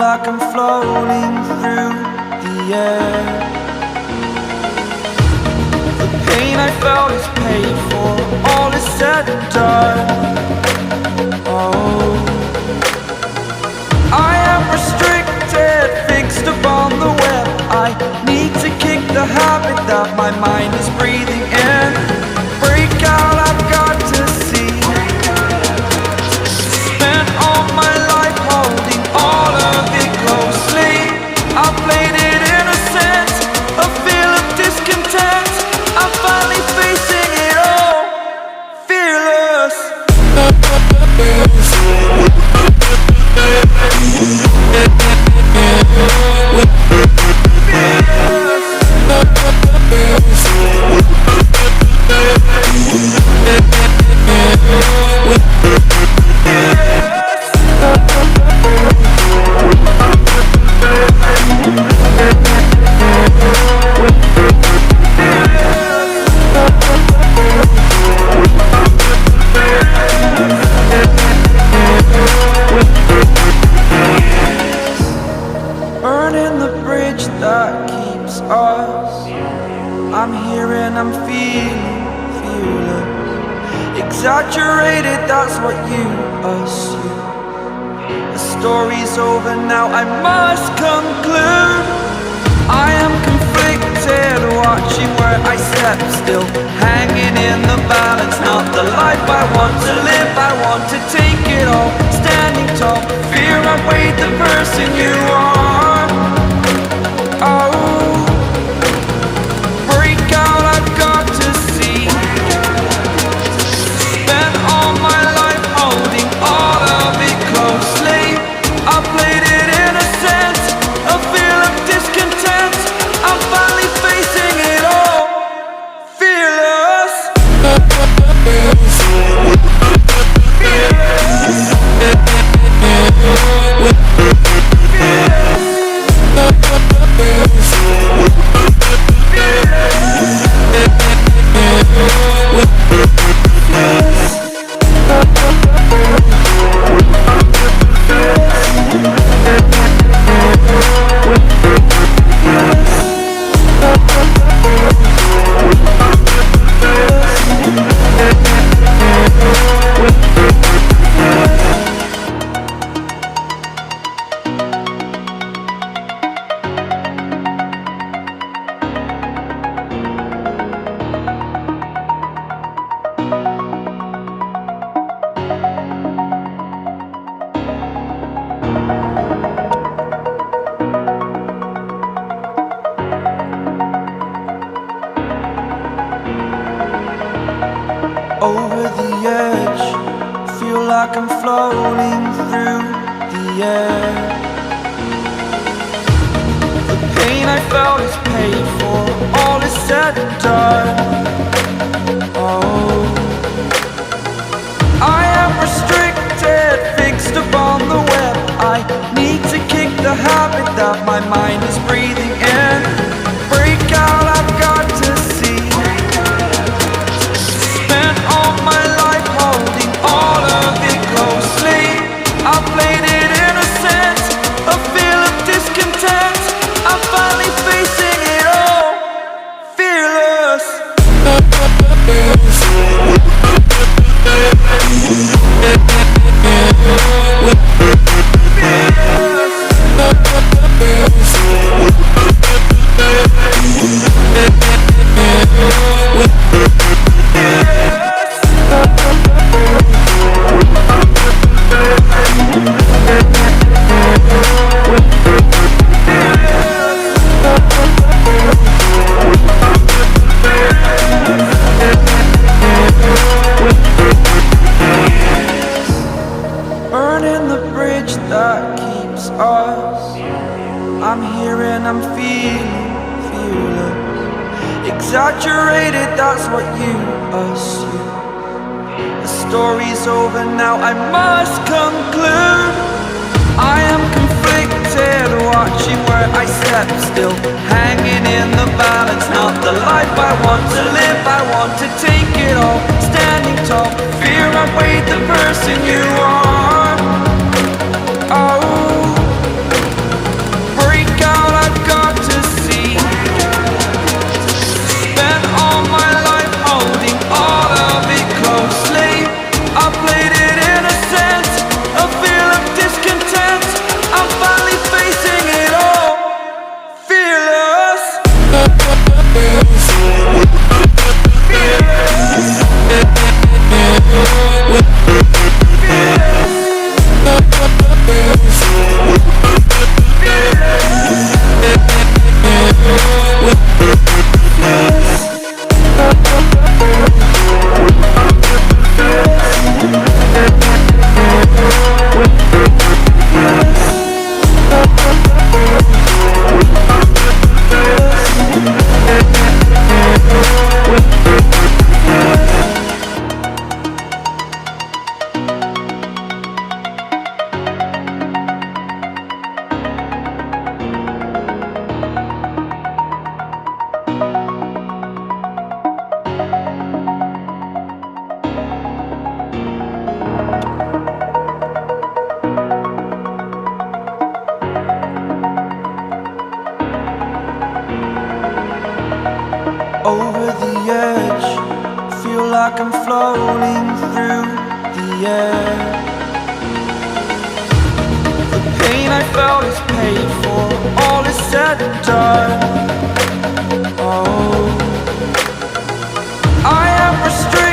like I'm floating through the air. The pain I felt is paid for, all is said and done. Oh, I am restricted, fixed upon the web. I need to kick the habit that my mind is breathing in. Break out, I've got to see. Spent all my life holding all of it closely. I played it innocent, a feel of discontent. I'm finally facing it all, fearless. Burning the bridge that keeps us. I'm here and I'm feeling fearless. Exaggerated, that's what you assume. The story's over now, I must conclude. I am conflicted, watching where I step still, hanging in the balance. Not the life I want to live, I want to take it all. Standing tall, fear I weighed the person you are. Oh, break out, I've got to see. Spent all my life holding all of it closely. I played it innocent, a feel of discontent. I'm finally facing it all, fearless. Over the edge, feel like I'm floating through the air. The pain I felt is paid for, all is said and done. Oh, I am restricted, fixed upon the web. I need to kick the habit that my mind is breathing in. Break out, I've got to see. Spent all my life holding all of it closely. I played it innocent, a feel of discontent. I'm finally facing it all, fearless. Burning the bridge that keeps us. I'm here and I'm feeling fearless. Exaggerated, that's what you assume. The story's over now, I must conclude. I am conflicted, watching where I step still, hanging in the balance. Not the life I want to live, I want to take it all. Standing tall, fear I weighed the person you are. Oh, like I'm floating through the air. The pain I felt is paid for, all is said and done. Oh, I am restricted.